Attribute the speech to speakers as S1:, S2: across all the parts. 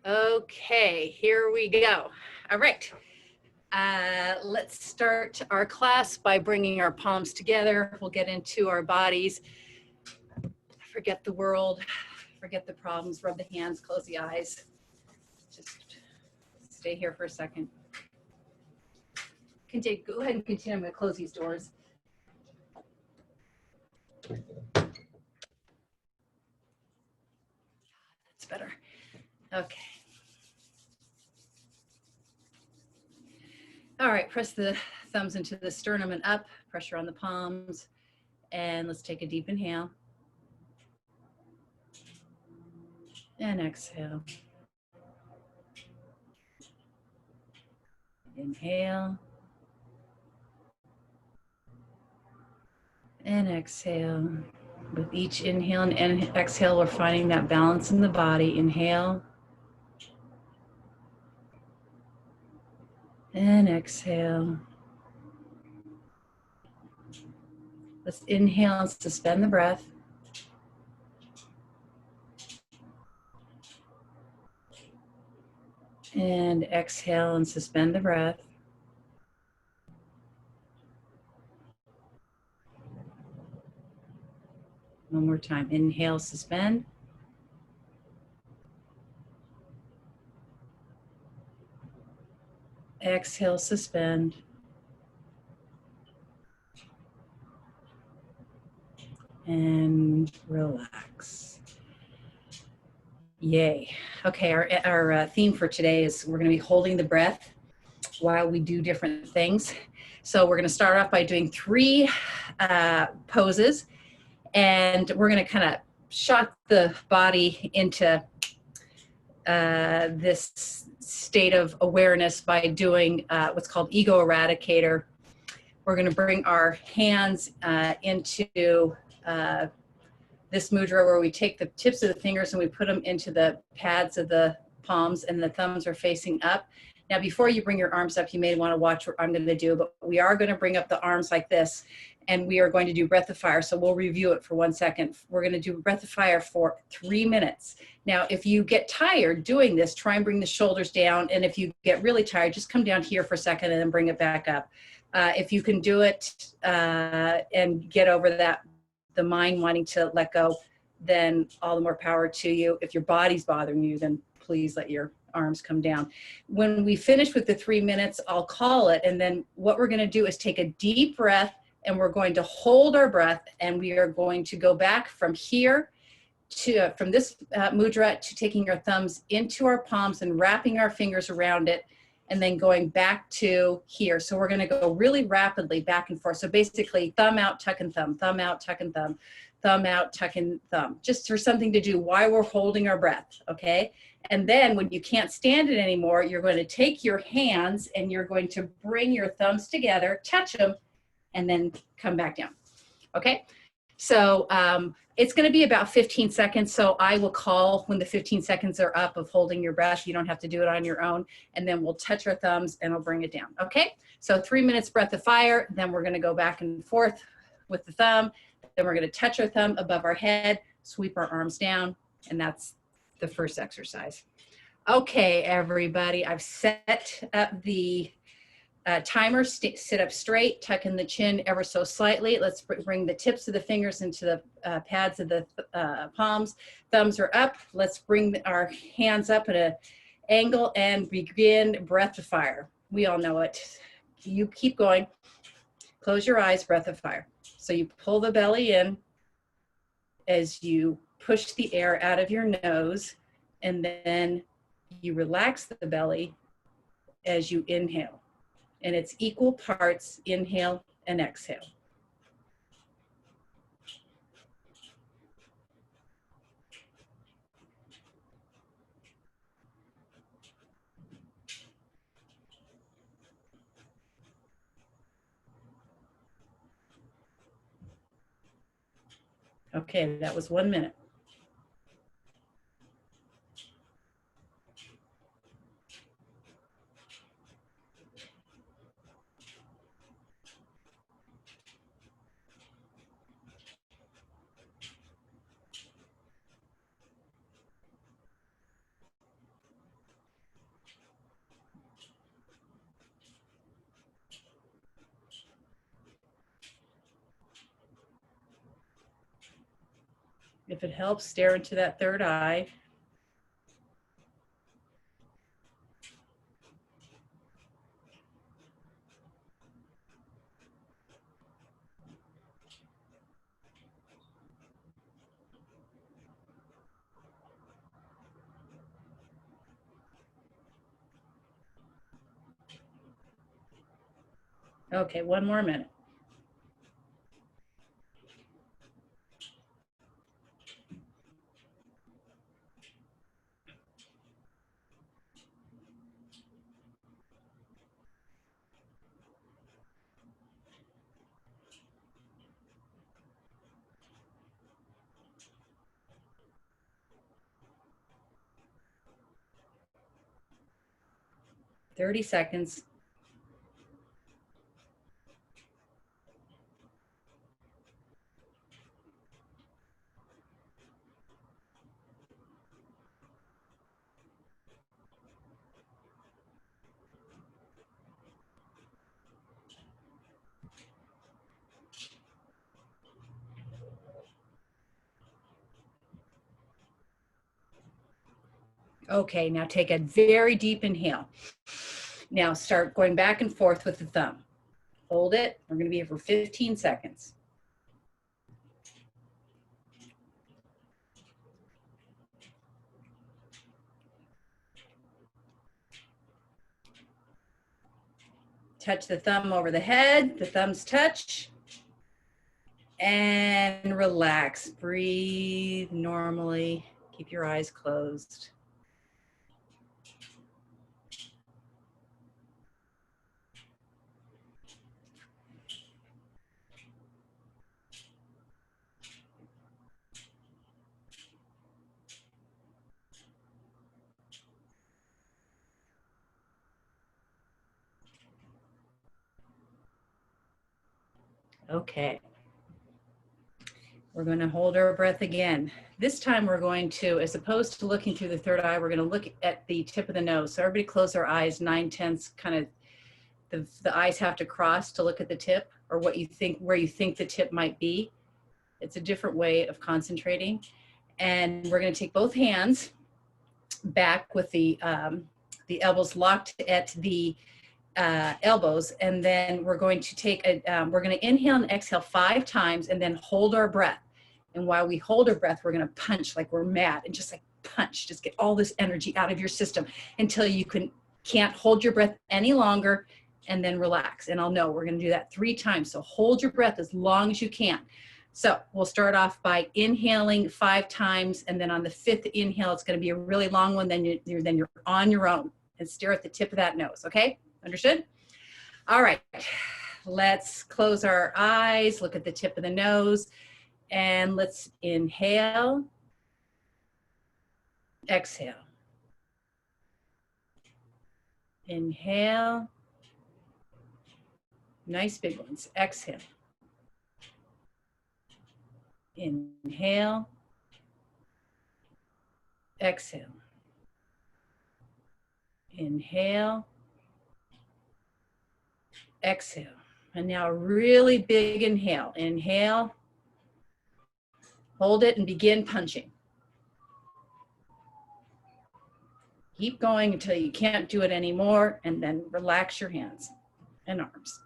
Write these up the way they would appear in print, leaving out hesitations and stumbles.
S1: Okay, here we go. All right. Let's start our class by bringing our palms together. We'll get into our bodies. Forget the world, forget the problems, rub the hands, close the eyes. Just stay here for a second. Continue, go ahead and continue. I'm going to close these doors. That's better. Okay. All right, press the thumbs into the sternum and up, pressure on the palms, and let's take a deep inhale. And exhale. Inhale. And exhale. With each inhale and exhale, we're finding that balance in the body. Inhale. And exhale. Let's inhale and suspend the breath. And exhale and suspend the breath. One more time. Inhale, suspend. Exhale, suspend. And relax. Yay. Okay, our theme for today is we're going to be holding the breath while we do different things. So we're going to start off by doing 3 poses, and we're going to kind of shock the body into this state of awareness by doing what's called ego eradicator. We're going to bring our hands into this mudra where we take the tips of the fingers and we put them into the pads of the palms, and the thumbs are facing up. Now, before you bring your arms up, you may want to watch what I'm going to do, but we are going to bring up the arms like this, and we are going to do breath of fire. So we'll review it for 1 second. We're going to do breath of fire for 3 minutes. Now, if you get tired doing this, try and bring the shoulders down. And if you get really tired, just come down here for a second and then bring it back up. If you can do it and get over that, the mind wanting to let go, then all the more power to you. If your body's bothering you, then please let your arms come down. When we finish with the 3 minutes, I'll call it. And then what we're going to do is take a deep breath, and we're going to hold our breath, and we are going to go back from here to, from this mudra, to taking our thumbs into our palms and wrapping our fingers around it, and then going back to here. So we're going to go really rapidly back and forth. So basically, thumb out, tuck and thumb, thumb out, tuck and thumb, thumb out, tuck and thumb, just for something to do while we're holding our breath, okay? And then when you can't stand it anymore, you're going to take your hands and you're going to bring your thumbs together, touch them, and then come back down, okay? So it's going to be about 15 seconds. So I will call when the 15 seconds are up of holding your breath. You don't have to do it on your own. And then we'll touch our thumbs and I'll bring it down. Okay. So 3 minutes breath of fire. Then we're going to go back and forth with the thumb. Then we're going to touch our thumb above our head, sweep our arms down. And that's the first exercise. Okay, everybody, I've set up the timer. Sit up straight, tuck in the chin ever so slightly. Let's bring the tips of the fingers into the pads of the palms. Thumbs are up. Let's bring our hands up at an angle and begin breath of fire. We all know it. You keep going. Close your eyes, breath of fire. So you pull the belly in as you push the air out of your nose, and then you relax the belly as you inhale. And it's equal parts inhale and exhale. Okay, that was 1 minute. If it helps, stare into that third eye. Okay, one more minute. Thirty seconds. Okay, now take a very deep inhale. Now start going back and forth with the thumb. Hold it. We're going to be here for 15 seconds. Touch the thumb over the head, the thumbs touch, and relax. Breathe normally. Keep your eyes closed. Okay. We're going to hold our breath again. This time we're going to, as opposed to looking through the third eye, we're going to look at the tip of the nose. So everybody close their eyes, 9/10 kind of, the eyes have to cross to look at the tip or what you think, where you think the tip might be. It's a different way of concentrating. And we're going to take both hands back with the elbows locked at the elbows, and then we're going to take we're going to inhale and exhale 5 times and then hold our breath. And while we hold our breath, we're going to punch like we're mad and just like punch, just get all this energy out of your system until you can't hold your breath any longer, and then relax. And I'll know we're going to do that 3 times. So hold your breath as long as you can. So we'll start off by inhaling 5 times, and then on the 5th inhale, it's going to be a really long one. Then you're on your own, and stare at the tip of that nose. Okay, understood? All right, let's close our eyes, look at the tip of the nose, and let's inhale, exhale. Inhale, nice big ones. Exhale. Inhale, exhale. Inhale, exhale. And now a really big inhale. Inhale, hold it and begin punching. Keep going until you can't do it anymore, and then relax your hands and arms.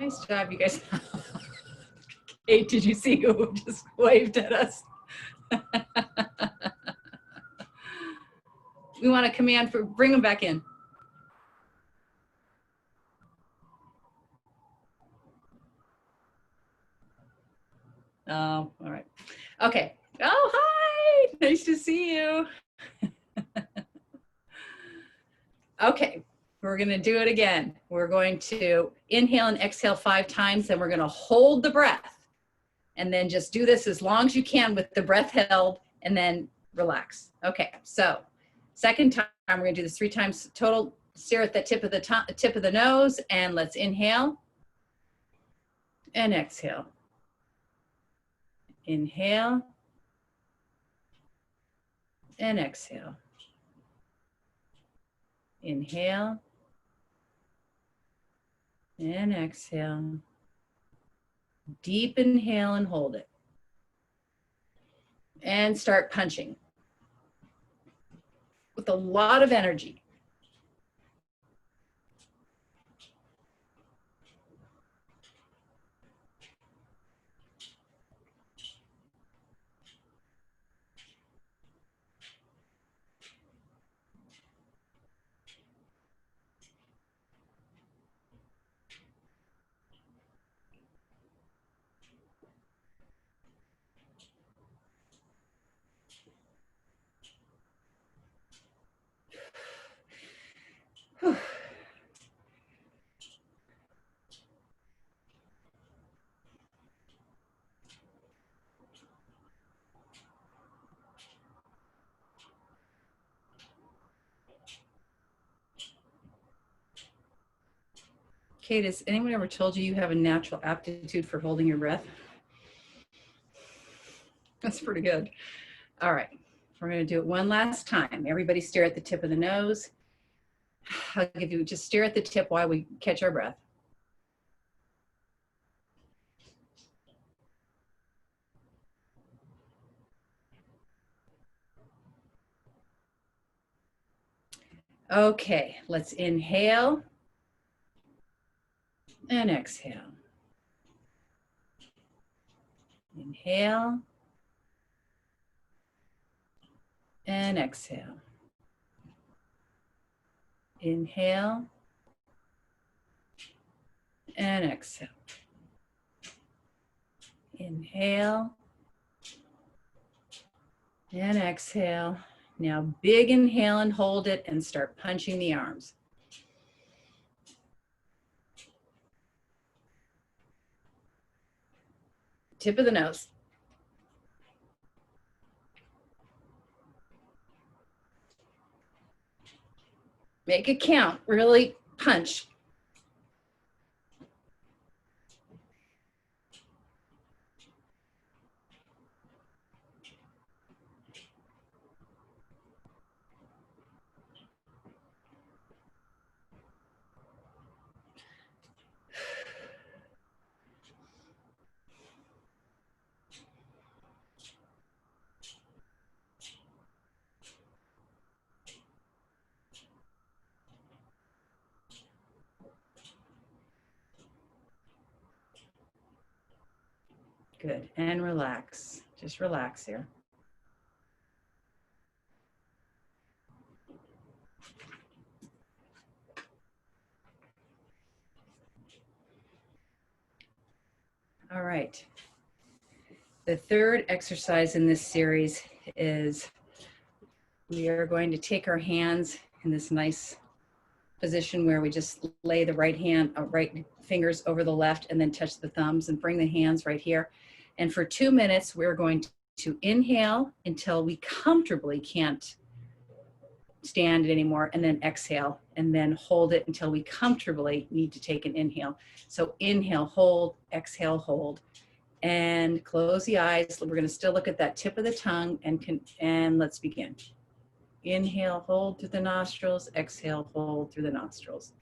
S1: Nice job, you guys. Kate, did you see who just waved at us? We want a command for, bring them back in. Oh, all right. Okay. Oh, hi. Nice to see you. Okay, we're going to do it again. We're going to inhale and exhale 5 times, and we're going to hold the breath. And then just do this as long as you can with the breath held, and then relax. Okay, so second time, we're going to do this 3 times total. Stare at the tip of the nose, and let's inhale and exhale. Inhale and exhale. Inhale and exhale. Deep inhale and hold it. And start punching with a lot of energy. Whew. Kate, has anyone ever told you you have a natural aptitude for holding your breath? That's pretty good. All right, we're going to do it one last time. Everybody stare at the tip of the nose. I'll give you just stare at the tip while we catch our breath. Okay, let's inhale and exhale. Inhale and exhale. Inhale and exhale. Inhale and exhale. Now big inhale and hold it and start punching the arms. Tip of the nose. Make it count, really punch. Good, and relax. Just relax here. All right. The third exercise in this series is we are going to take our hands in this nice position where we just lay the right fingers over the left and then touch the thumbs and bring the hands right here. And for 2 minutes, we're going to inhale until we comfortably can't stand it anymore, and then exhale, and then hold it until we comfortably need to take an inhale. So inhale, hold, exhale, hold, and close the eyes. We're going to still look at that tip of the tongue, and let's begin. Inhale, hold through the nostrils, exhale, hold through the nostrils.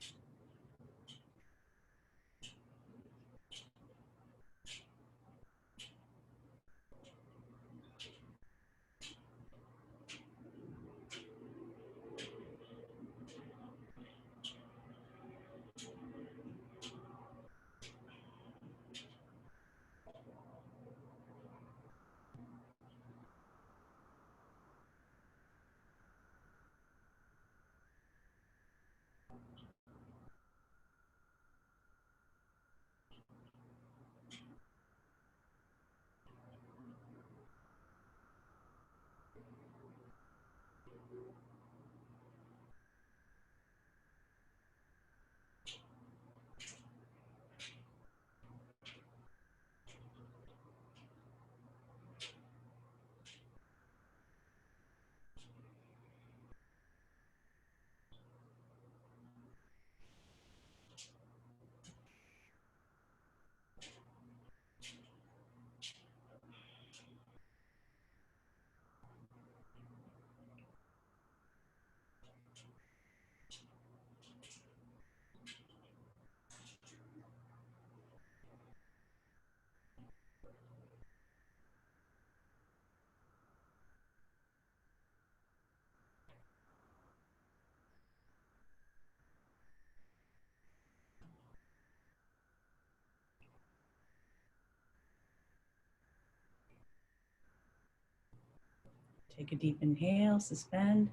S1: Take a deep inhale, suspend.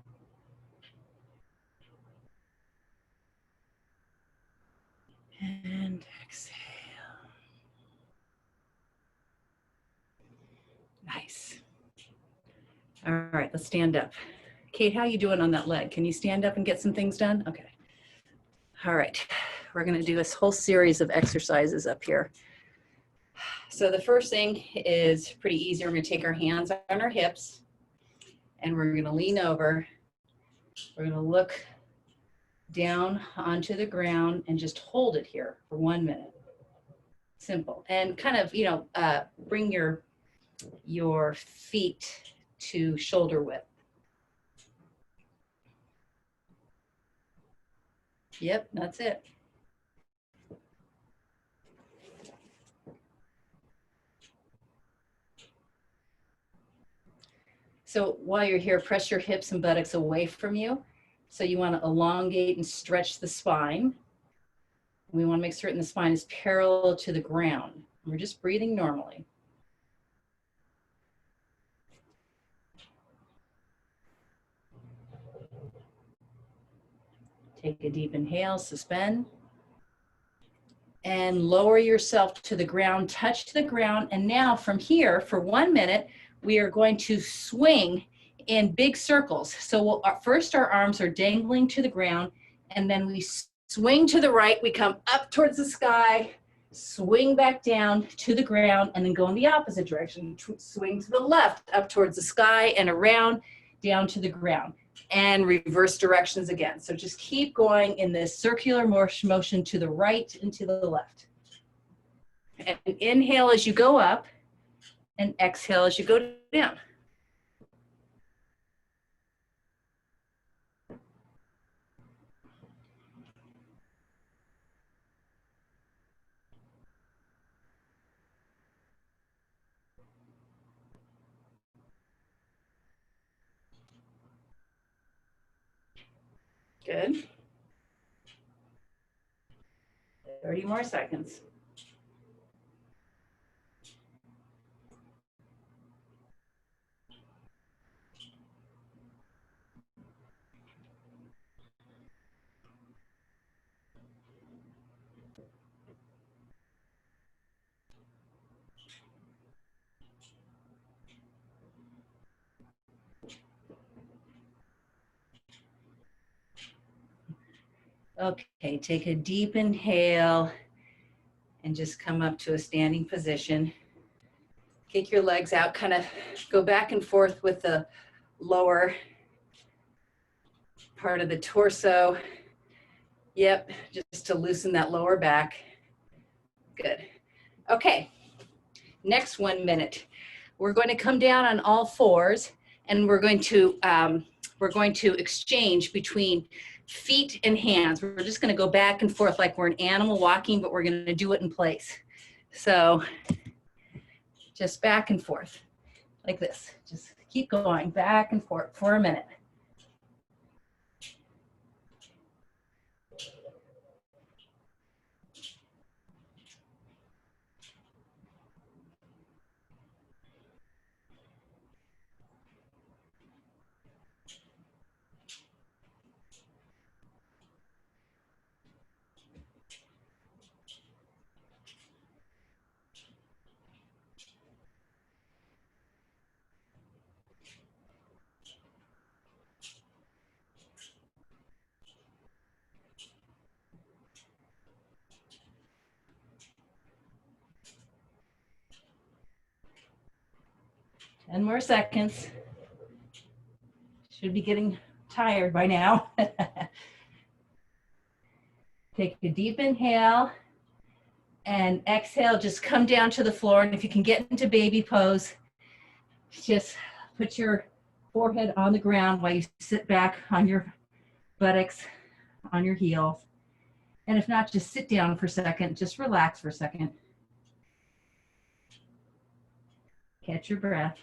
S1: And exhale. Nice. All right, let's stand up. Kate, how you doing on that leg? Can you stand up and get some things done? Okay. All right, we're gonna do this whole series of exercises up here. So the first thing is pretty easy. We're gonna take our hands on our hips and we're gonna lean over. We're gonna look down onto the ground and just hold it here for 1 minute. Simple. And kind of, bring your feet to shoulder width. Yep, that's it. So while you're here, press your hips and buttocks away from you. So you want to elongate and stretch the spine. We want to make certain the spine is parallel to the ground. We're just breathing normally. Take a deep inhale, suspend. And lower yourself to the ground, touch the ground. And now from here, for 1 minute, we are going to swing in big circles. So first our arms are dangling to the ground, and then we swing to the right, we come up towards the sky, swing back down to the ground, and then go in the opposite direction. Swing to the left, up towards the sky and around, down to the ground. And reverse directions again. So just keep going in this circular motion to the right and to the left. And inhale as you go up and exhale as you go down. Good. 30 more seconds. Okay, take a deep inhale and just come up to a standing position. Kick your legs out, kind of go back and forth with the lower part of the torso. Yep, just to loosen that lower back. Good. Okay, next 1 minute. We're going to come down on all fours, and we're going to exchange between feet and hands. We're just going to go back and forth like we're an animal walking, but we're going to do it in place. So just back and forth like this. Just keep going back and forth for a minute. Ten more seconds. Should be getting tired by now. Take a deep inhale and exhale. Just come down to the floor. And if you can get into baby pose, just put your forehead on the ground while you sit back on your buttocks, on your heels. And if not, just sit down for a second. Just relax for a second. Catch your breath.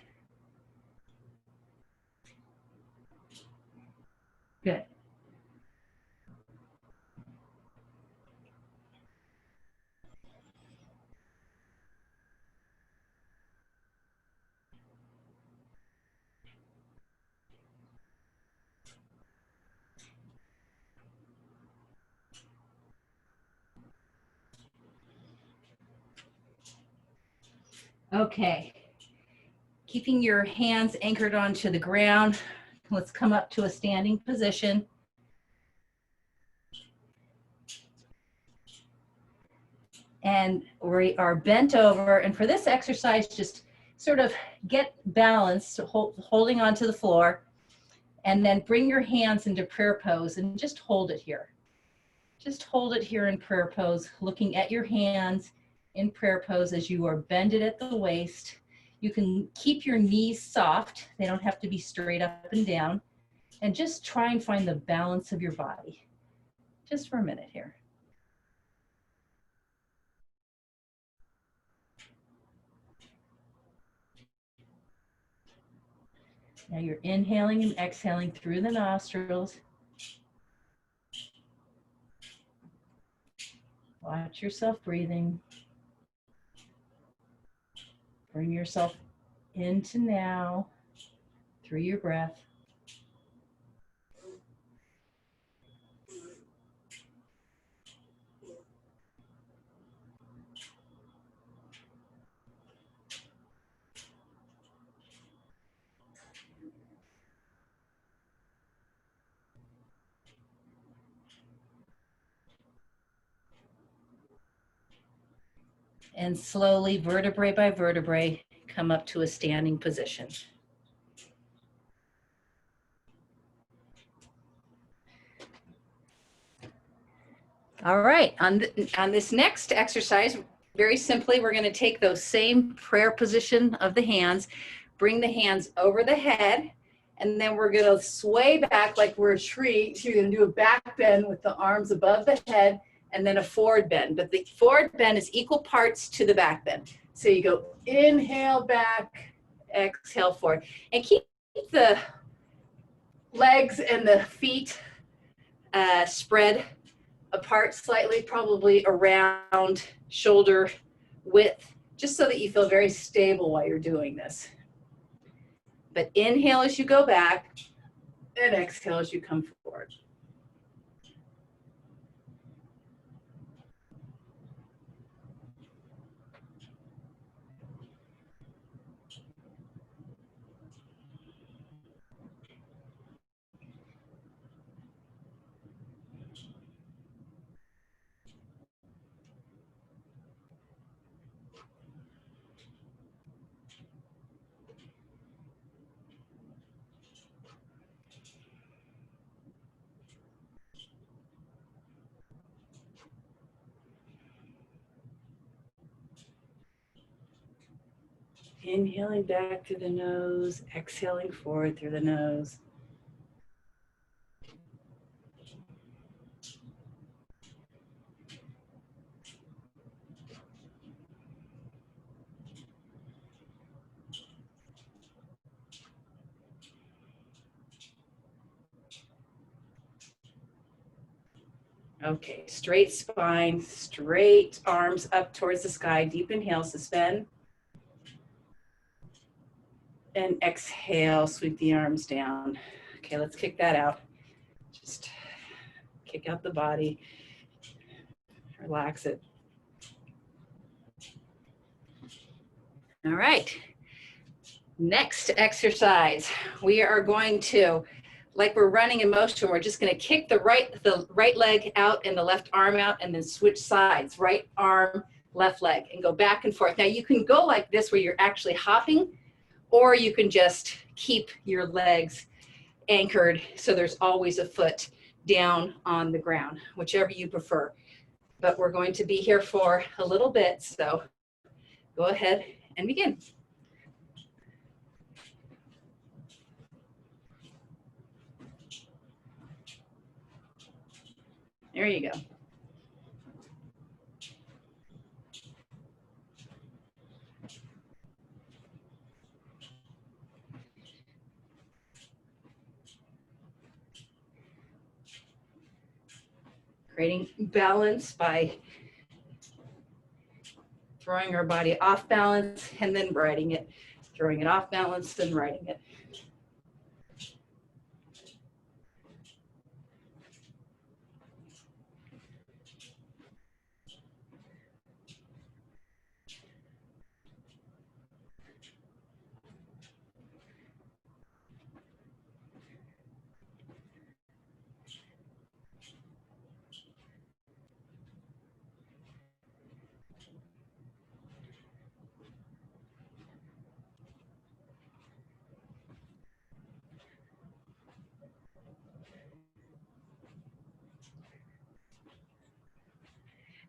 S1: Good. Okay, keeping your hands anchored onto the ground. Let's come up to a standing position. And we are bent over. And for this exercise, just sort of get balanced, holding onto the floor. And then bring your hands into prayer pose and just hold it here. Just hold it here in prayer pose, looking at your hands in prayer pose as you are bended at the waist. You can keep your knees soft. They don't have to be straight up and down. And just try and find the balance of your body. Just for a minute here. Now you're inhaling and exhaling through the nostrils. Watch yourself breathing. Bring yourself into now through your breath. And slowly, vertebrae by vertebrae, come up to a standing position. All right, on this next exercise, very simply, we're going to take those same prayer position of the hands, bring the hands over the head, and then we're going to sway back like we're a tree. So you're going to do a back bend with the arms above the head and then a forward bend. But the forward bend is equal parts to the back bend. So you go inhale back, exhale forward. And keep the legs and the feet spread apart slightly, probably around shoulder width, just so that you feel very stable while you're doing this. But inhale as you go back and exhale as you come forward. Inhaling back through the nose, exhaling forward through the nose. Okay, straight spine, straight arms up towards the sky. Deep inhale, suspend. And exhale, sweep the arms down. Okay, let's kick that out. Just kick out the body. Relax it. All right. Next exercise, we are going to, like we're running in motion, we're just going to kick the right leg out and the left arm out and then switch sides, right arm, left leg, and go back and forth. Now you can go like this where you're actually hopping, or you can just keep your legs anchored so there's always a foot down on the ground, whichever you prefer. But we're going to be here for a little bit, so go ahead and begin. There you go. Creating balance by throwing our body off balance and then righting it, throwing it off balance and righting it.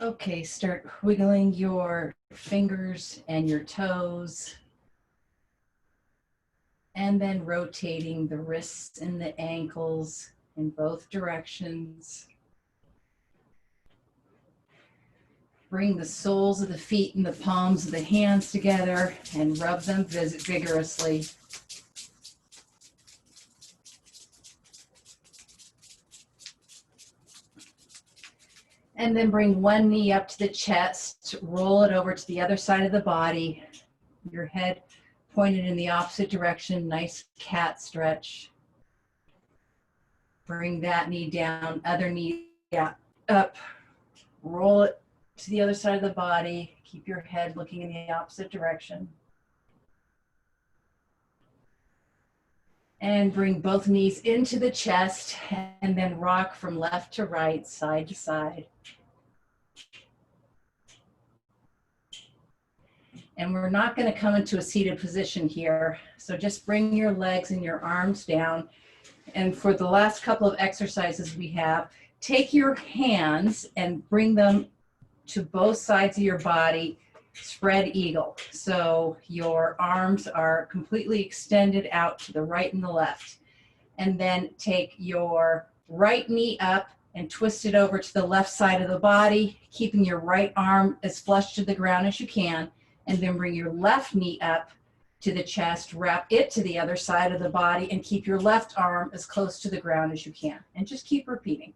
S1: Okay, start wiggling your fingers and your toes, and then rotating the wrists and the ankles in both directions. Bring the soles of the feet and the palms of the hands together and rub them vigorously. And then bring one knee up to the chest, roll it over to the other side of the body, your head pointed in the opposite direction, nice cat stretch. Bring that knee down, other knee up, roll it to the other side of the body, keep your head looking in the opposite direction. And bring both knees into the chest and then rock from left to right, side to side. And we're not going to come into a seated position here. So just bring your legs and your arms down. And for the last couple of exercises we have, take your hands and bring them to both sides of your body, spread eagle. So your arms are completely extended out to the right and the left. And then take your right knee up and twist it over to the left side of the body, keeping your right arm as flush to the ground as you can. And then bring your left knee up to the chest, wrap it to the other side of the body, and keep your left arm as close to the ground as you can. And just keep repeating.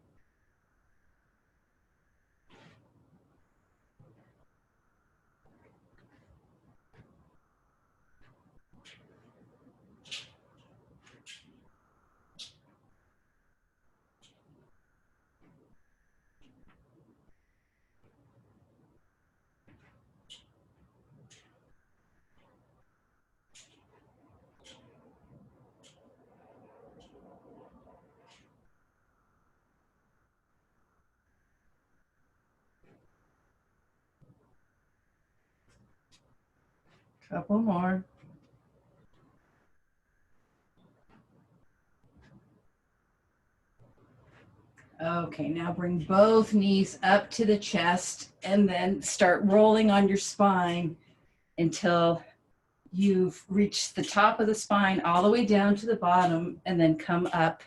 S1: Couple more. Okay, now bring both knees up to the chest and then start rolling on your spine until you've reached the top of the spine all the way down to the bottom, and then come up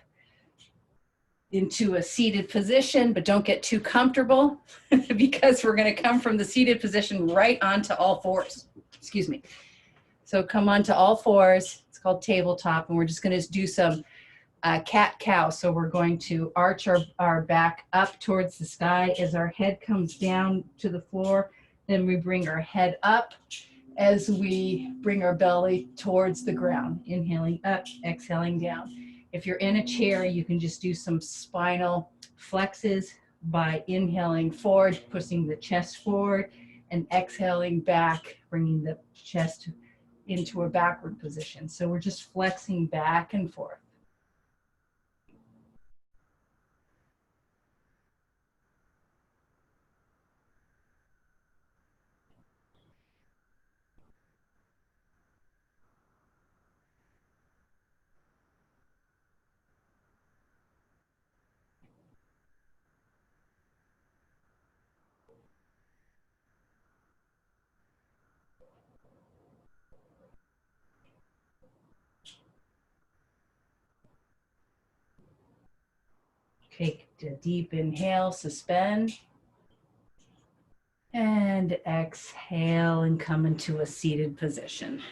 S1: into a seated position, but don't get too comfortable because we're going to come from the seated position right onto all fours. Excuse me. So come onto all fours. It's called tabletop, and we're just going to do some cat-cow. So we're going to arch our back up towards the sky as our head comes down to the floor. Then we bring our head up as we bring our belly towards the ground, inhaling up, exhaling down. If you're in a chair, you can just do some spinal flexes by inhaling forward, pushing the chest forward, and exhaling back, bringing the chest into a backward position. So we're just flexing back and forth. Take a deep inhale, suspend. And exhale and come into a seated position.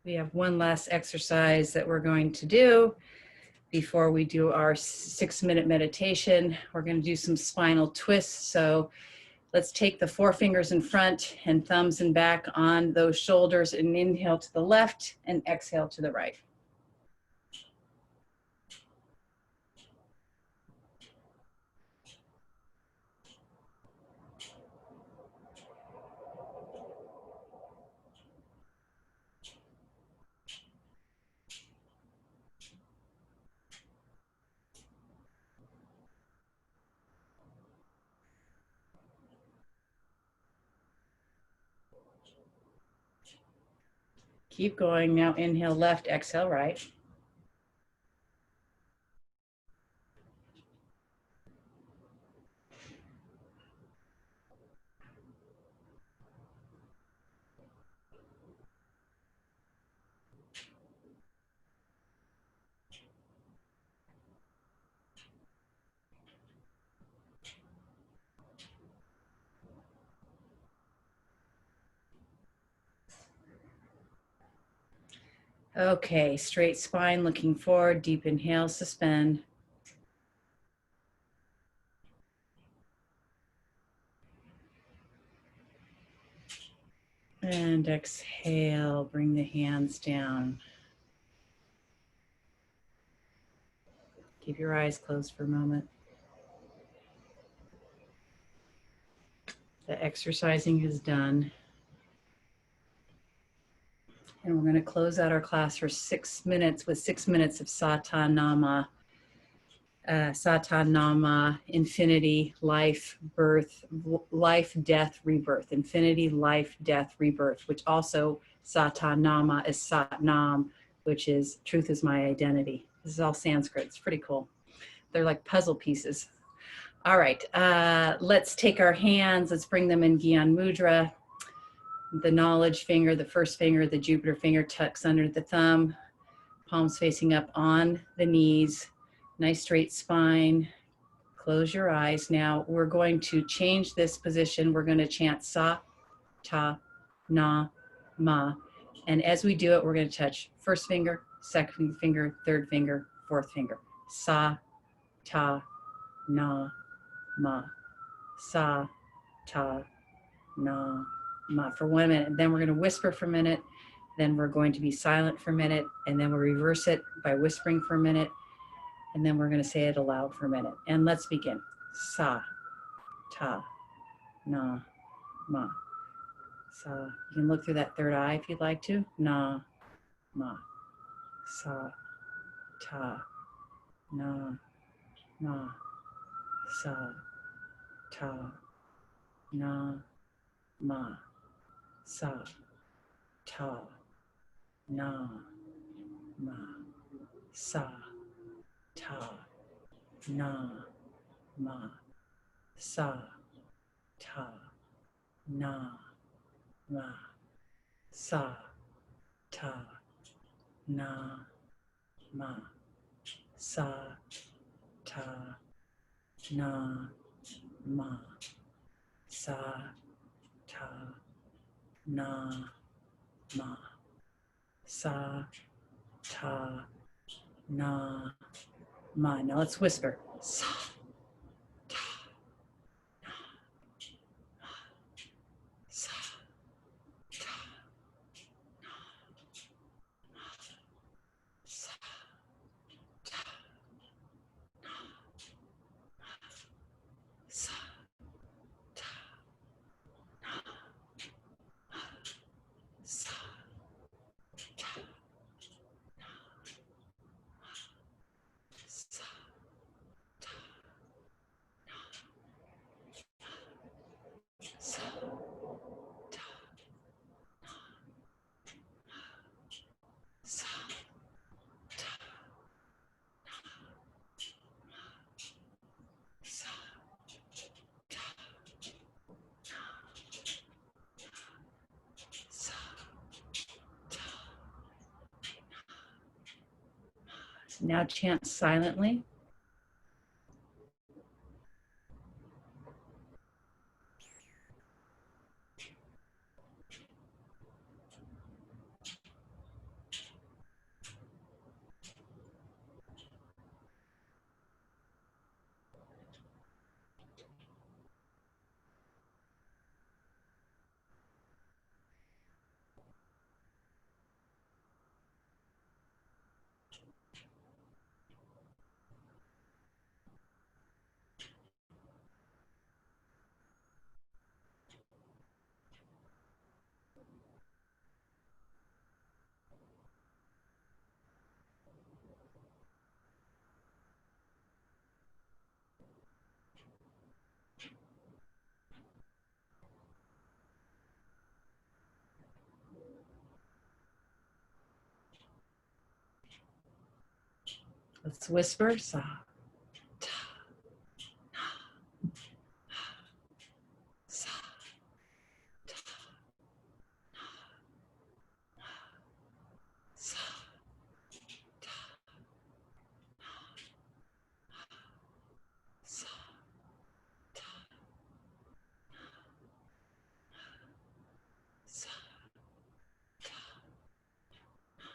S1: We have one last exercise that we're going to do before we do our 6-minute meditation. We're going to do some spinal twists. So let's take the forefingers in front and thumbs and back on those shoulders, and inhale to the left and exhale to the right. Keep going. Now inhale left, exhale right. Okay, straight spine, looking forward, deep inhale, suspend. And exhale, bring the hands down. Keep your eyes closed for a moment. The exercising is done. And we're going to close out our class for 6 minutes with 6 minutes of Satanama. Satanama, infinity, life, birth, life, death, rebirth. Infinity, life, death, rebirth, which also Satanama is Satnam, which is truth is my identity. This is all Sanskrit. It's pretty cool. They're like puzzle pieces. All right, let's take our hands. Let's bring them in Gyan Mudra. The knowledge finger, the first finger, the Jupiter finger tucks under the thumb. Palms facing up on the knees. Nice straight spine. Close your eyes. Now we're going to change this position. We're going to chant Sa, Ta, Na, Ma. And as we do it, we're going to touch first finger, second finger, third finger, fourth finger. Sa, Ta, Na, Ma. Sa, Ta, Na, Ma. For 1 minute. And then we're going to whisper for a minute. Then we're going to be silent for a minute. And then we'll reverse it by whispering for a minute. And then we're going to say it aloud for a minute. And let's begin. Sa, ta, na, ma. Sa. You can look through that third eye if you'd like to. Na, ma. Sa, ta, na, ma. Sa, ta, na, ma. Sa, ta, na, ma. Sa, ta, na, ma. Sa, ta, na, ma. Sa, ta, na, ma. Sa, ta, na, ma. Sa, ta, na, ma. Sa, ta, na, ma. Now let's whisper. Sa, ta, na, ma. Sa, ta, na, ma. Sa, ta, na, ma. Sa, ta, na, ma. Sa, ta, na, ma. Sa, ta, na, ma. Sa, ta, na, ma. Sa, ta, na, ma. Sa, ta, na, sa, ta, na. Now chant silently. Let's whisper. Sa, ta, na, ma. Sa, ta, na, ma. Sa, ta, na, ma. Sa, ta, na, ma. Sa, ta, na,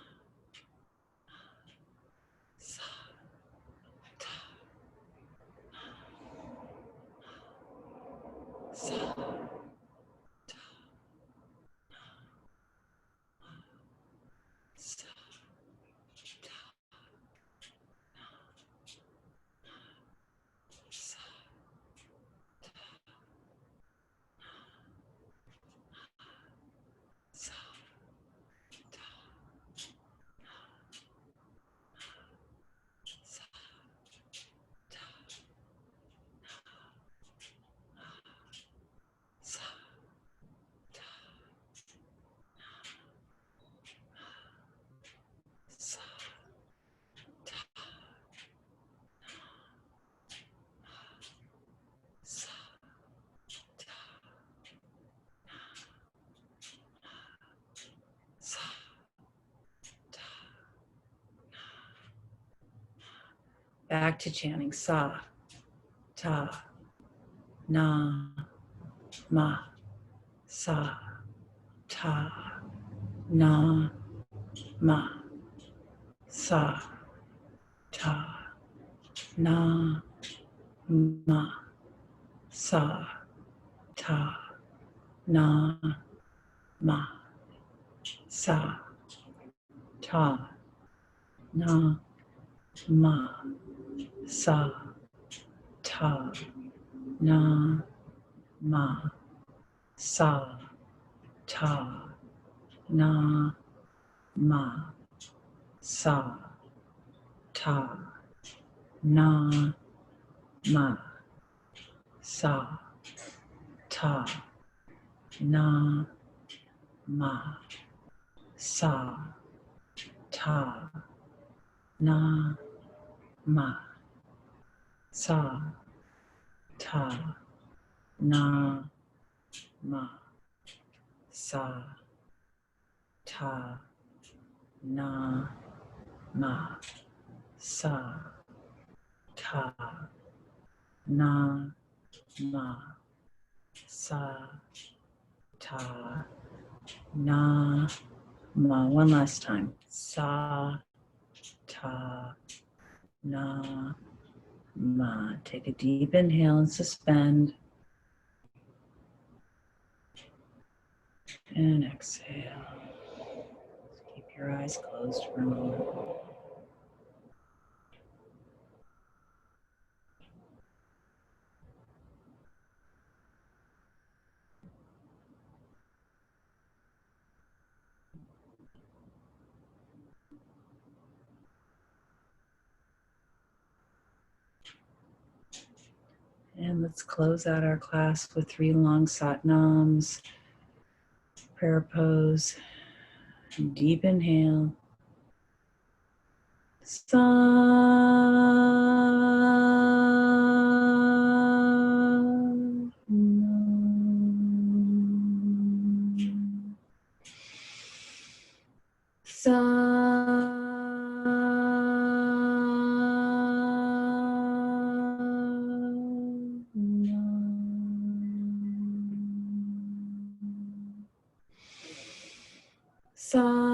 S1: Back to chanting sa, ta, na, ma, sa, ta, na, ma, sa, ta, na, ma, sa, ta, na, ma, sa, ta, na, ma, sa, ta, na, ma, sa, ta, na, ma, sa, ta, na, ma, sa, ta, na, ma, sa, ta, na, ma, sa, ta, na, ma, sa, ta, na, ma, sa, ta, na, ma, sa, ta, na, ma. One last time. Sa, ta, na, ma. Take a deep inhale and suspend. And exhale. Keep your eyes closed for a moment. And let's close out our class with 3 long satnams. Prayer pose. Deep inhale. Sa. Sa. Sa.